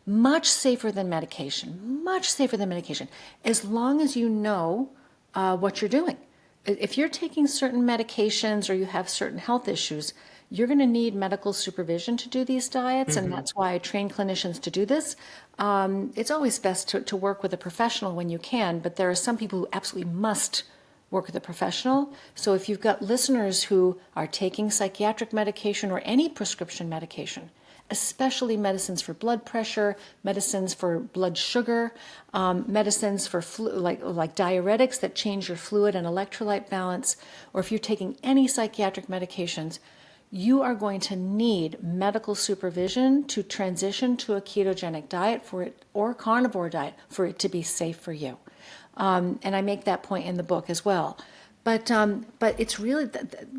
Much safer than medication, as long as you know what you're doing. If you're taking certain medications or you have certain health issues, you're going to need medical supervision to do these diets, and that's why I train clinicians to do this. It's always best to work with a professional when you can, but there are some people who absolutely must work with a professional. So if you've got listeners who are taking psychiatric medication or any prescription medication, especially medicines for blood pressure, medicines for blood sugar, medicines for like diuretics that change your fluid and electrolyte balance, or if you're taking any psychiatric medications, you are going to need medical supervision to transition to a ketogenic diet or carnivore diet for it to be safe for you. And I make that point in the book as well. But it's really,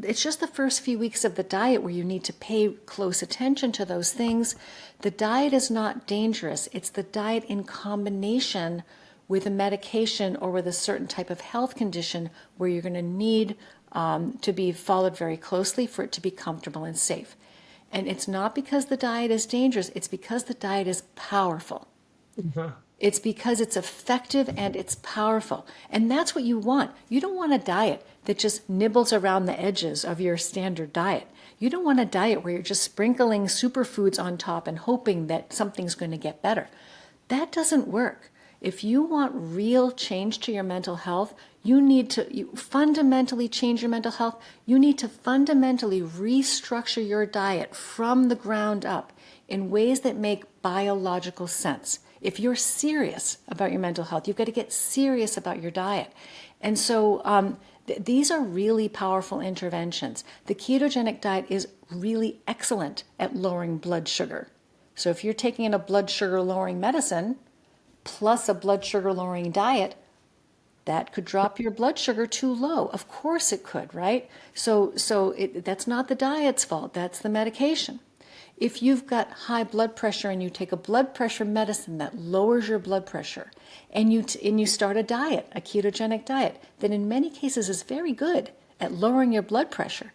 it's just the first few weeks of the diet where you need to pay close attention to those things. The diet is not dangerous. It's the diet in combination with a medication or with a certain type of health condition where you're going to need to be followed very closely for it to be comfortable and safe. And it's not because the diet is dangerous, it's because the diet is powerful. It's because it's effective and it's powerful. And that's what you want. You don't want a diet that just nibbles around the edges of your standard diet. You don't want a diet where you're just sprinkling superfoods on top and hoping that something's going to get better. That doesn't work. If you want real change to your mental health, you need to fundamentally change your mental health. You need to fundamentally restructure your diet from the ground up in ways that make biological sense. If you're serious about your mental health, you've got to get serious about your diet. And so these are really powerful interventions. The ketogenic diet is really excellent at lowering blood sugar. So if you're taking a blood sugar lowering medicine plus a blood sugar lowering diet, that could drop your blood sugar too low. Of course it could, right? So that's not the diet's fault. That's the medication. If you've got high blood pressure and you take a blood pressure medicine that lowers your blood pressure, and you start a diet, a ketogenic diet, that in many cases is very good at lowering your blood pressure,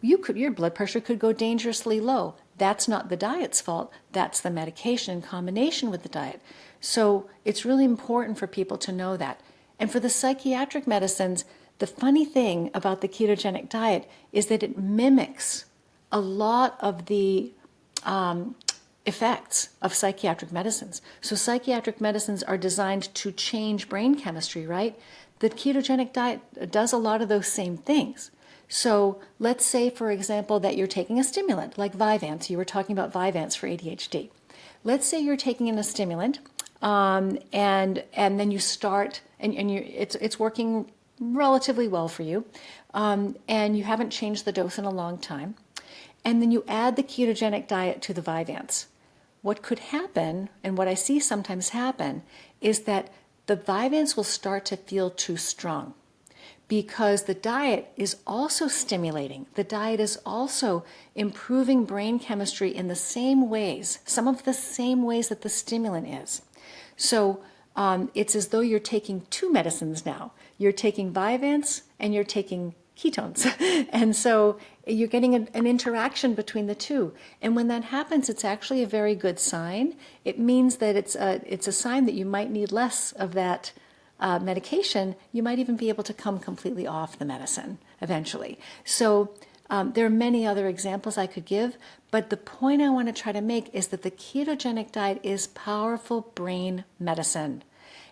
your blood pressure could go dangerously low. That's not the diet's fault. That's the medication in combination with the diet. So it's really important for people to know that. And for the psychiatric medicines, the funny thing about the ketogenic diet is that it mimics a lot of the effects of psychiatric medicines. So psychiatric medicines are designed to change brain chemistry, right? The ketogenic diet does a lot of those same things. So let's say, for example, that you're taking a stimulant like Vyvanse. You were talking about Vyvanse for ADHD. Let's say you're taking in a stimulant, and then you start, and it's working relatively well for you, and you haven't changed the dose in a long time. And then you add the ketogenic diet to the Vyvanse. What could happen, and what I see sometimes happen, is that the Vyvanse will start to feel too strong because the diet is also stimulating. The diet is also improving brain chemistry in the same ways, some of the same ways that the stimulant is. So it's as though you're taking two medicines now. You're taking Vyvanse and you're taking ketones. And so you're getting an interaction between the two. And when that happens, it's actually a very good sign. It means that it's a sign that you might need less of that medication. You might even be able to come completely off the medicine eventually. So there are many other examples I could give, but the point I want to try to make is that the ketogenic diet is powerful brain medicine.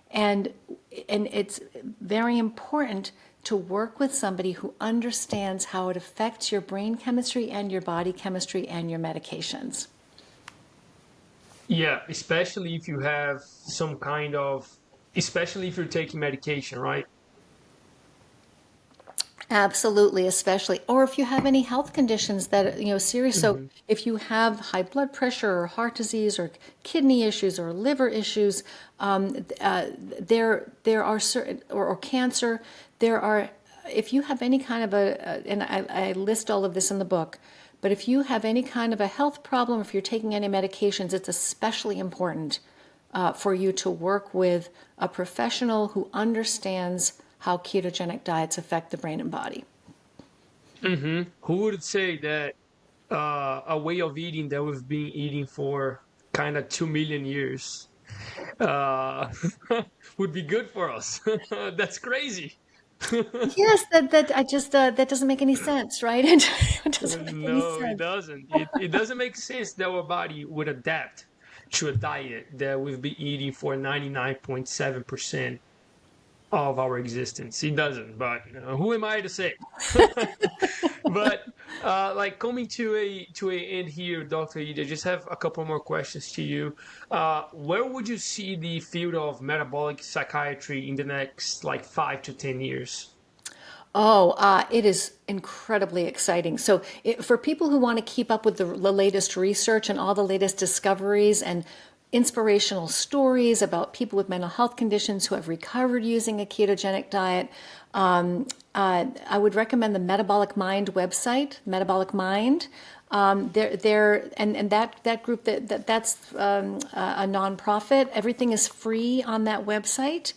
And it's very important to work with somebody who understands how it affects your brain chemistry and your body chemistry and your medications. Yeah, especially if you have some kind of, especially if you're taking medication, right? Absolutely, especially, or if you have any health conditions that, serious. So if you have high blood pressure or heart disease or kidney issues or liver issues, there are certain, or cancer, there are, if you have any kind of and I list all of this in the book, but if you have any kind of a health problem, if you're taking any medications, it's especially important for you to work with a professional who understands how ketogenic diets affect the brain and body. Who would say that a way of eating that we've been eating for kind of 2 million years would be good for us? That's crazy. Yes, that doesn't make any sense, right? It doesn't make any No, it sense. doesn't. It doesn't make sense that our body would adapt to a diet that we've been eating for 99.7% of our existence. It doesn't, but who am I to say? But like coming to a end here, Dr. Ida, just have a couple more questions to you. Where would you see the field of metabolic psychiatry in the next like 5 to 10 years? Oh, it is incredibly exciting. So, for people who want to keep up with the latest research and all the latest discoveries and inspirational stories about people with mental health conditions who have recovered using a ketogenic diet, I would recommend the Metabolic Mind website, Metabolic Mind. That group that's a nonprofit. Everything is free on that website,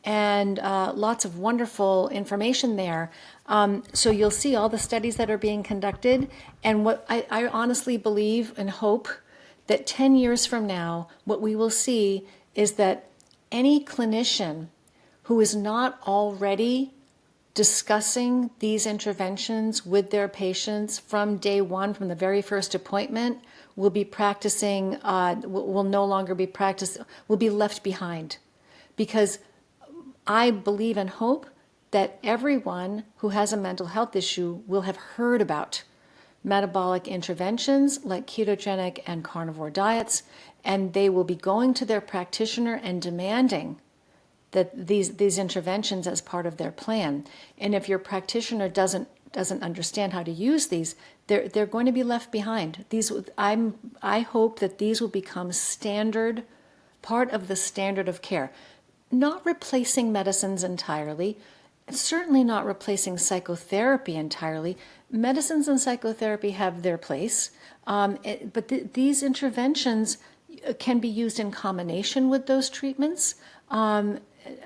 and lots of wonderful information there. So you'll see all the studies that are being conducted, and what I honestly believe and hope that 10 years from now, what we will see is that any clinician who is not already discussing these interventions with their patients from day one, from the very first appointment, will be practicing, will no longer be practiced, will be left behind. Because I believe and hope that everyone who has a mental health issue will have heard about metabolic interventions like ketogenic and carnivore diets, and they will be going to their practitioner and demanding that these interventions as part of their plan. And if your practitioner doesn't understand how to use these, they're going to be left behind. I hope that these will become standard, part of the standard of care. Not replacing medicines entirely, certainly not replacing psychotherapy entirely. Medicines and psychotherapy have their place, but these interventions can be used in combination with those treatments,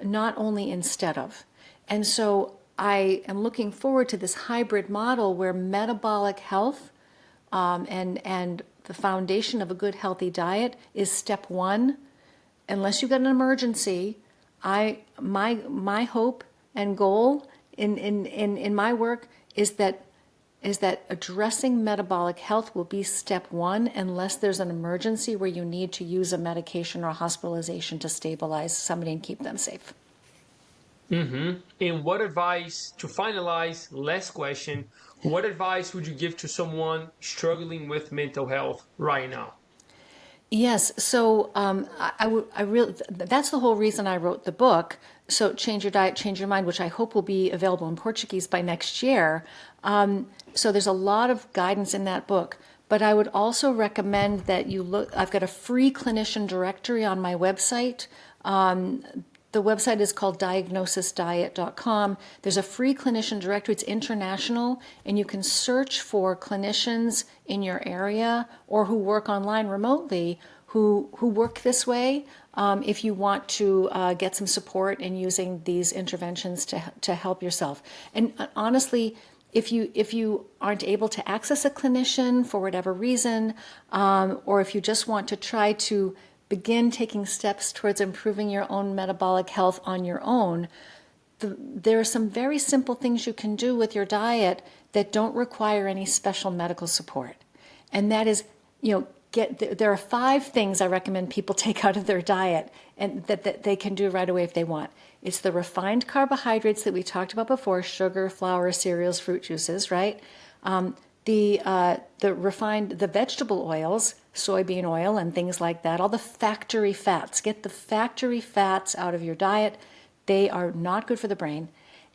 not only instead of. And so I am looking forward to this hybrid model where metabolic health and the foundation of a good, healthy diet is step one. Unless you've got an emergency, my hope and goal in my work is that addressing metabolic health will be step one unless there's an emergency where you need to use a medication or hospitalization to stabilize somebody and keep them safe. Mm-hmm. And what advice, to finalize, last question, what advice would you give to someone struggling with mental health right now? Yes, so I really, that's the whole reason I wrote the book. So Change Your Diet, Change Your Mind, which I hope will be available in Portuguese by next year. So there's a lot of guidance in that book. But I would also recommend that you look, I've got a free clinician directory on my website. The website is called diagnosisdiet.com. There's a free clinician directory. It's international, and you can search for clinicians in your area or who work online remotely who work this way if you want to get some support in using these interventions to help yourself. And honestly, if you aren't able to access a clinician for whatever reason, or if you just want to try to begin taking steps towards improving your own metabolic health on your own, there are some very simple things you can do with your diet that don't require any special medical support. And that is, there are 5 things I recommend people take out of their diet and that they can do right away if they want. It's the refined carbohydrates that we talked about before: sugar, flour, cereals, fruit juices, right? The vegetable oils, soybean oil and things like that, all the factory fats. Get the factory fats out of your diet. They are not good for the brain.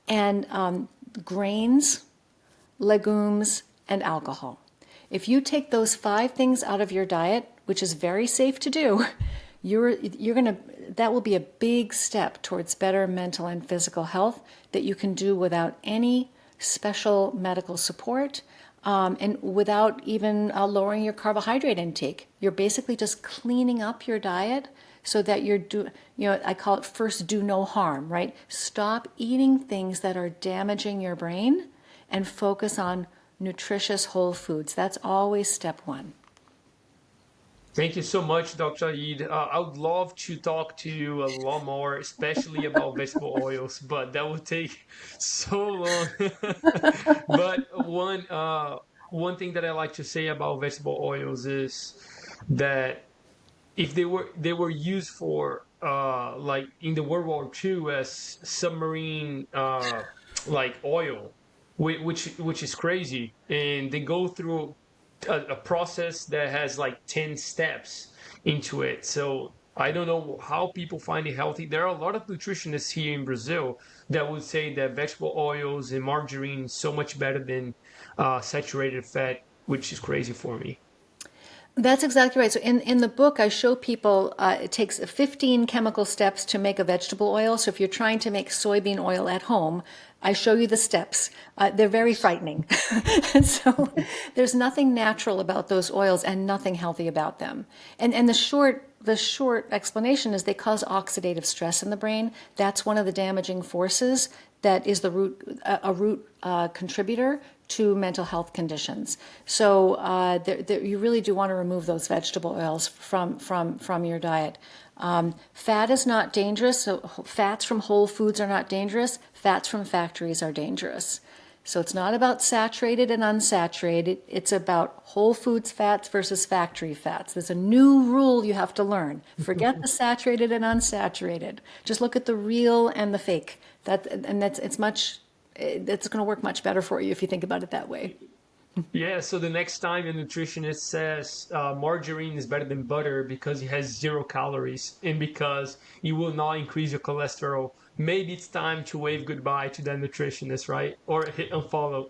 And grains, legumes, and alcohol. If you take those 5 things out of your diet, which is very safe to do, that will be a big step towards better mental and physical health that you can do without any special medical support. And without even lowering your carbohydrate intake. You're basically just cleaning up your diet so that I call it first do no harm, right? Stop eating things that are damaging your brain and focus on nutritious whole foods. That's always step one. Thank you so much, Dr. Eid. I would love to talk to you a lot more, especially about vegetable oils, but that would take so long. But one thing that I like to say about vegetable oils is that if they were used for like in the World War II as submarine like oil, which is crazy, and they go through a process that has like 10 steps into it. So I don't know how people find it healthy. There are a lot of nutritionists here in Brazil that would say that vegetable oils and margarine is so much better than saturated fat, which is crazy for me. That's exactly right. So in the book, I show people it takes 15 chemical steps to make a vegetable oil. So if you're trying to make soybean oil at home, I show you the steps. They're very frightening. And so there's nothing natural about those oils and nothing healthy about them. And the short explanation is they cause oxidative stress in the brain. That's one of the damaging forces that is a root contributor to mental health conditions. So you really do want to remove those vegetable oils from your diet. Fat is not dangerous. So fats from whole foods are not dangerous. Fats from factories are dangerous. So it's not about saturated and unsaturated. It's about whole foods fats versus factory fats. There's a new rule you have to learn. Forget the saturated and unsaturated. Just look at the real and the fake. It's going to work much better for you if you think about it that way. Yeah, so the next time a nutritionist says margarine is better than butter because it has 0 calories and because it will not increase your cholesterol, maybe it's time to wave goodbye to that nutritionist, right? Or hit unfollow.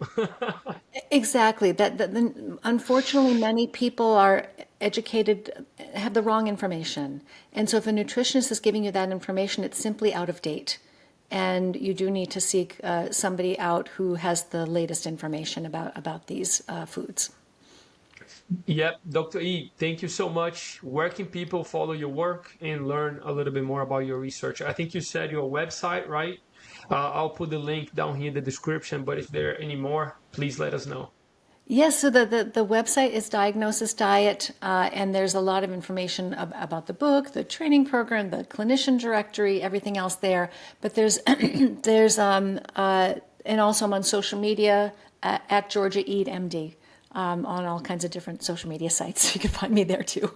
Exactly. Unfortunately, many people are educated, have the wrong information. And so if a nutritionist is giving you that information, it's simply out of date. And you do need to seek somebody out who has the latest information about these foods. Yep, Dr. E, thank you so much. Where can people follow your work and learn a little bit more about your research? I think you said your website, right? I'll put the link down here in the description, but if there are any more, please let us know. Yes, so the website is Diagnosis Diet, and there's a lot of information about the book, the training program, the clinician directory, everything else there. But and also I'm on social media at Georgia Eid MD, on all kinds of different social media sites. You can find me there too.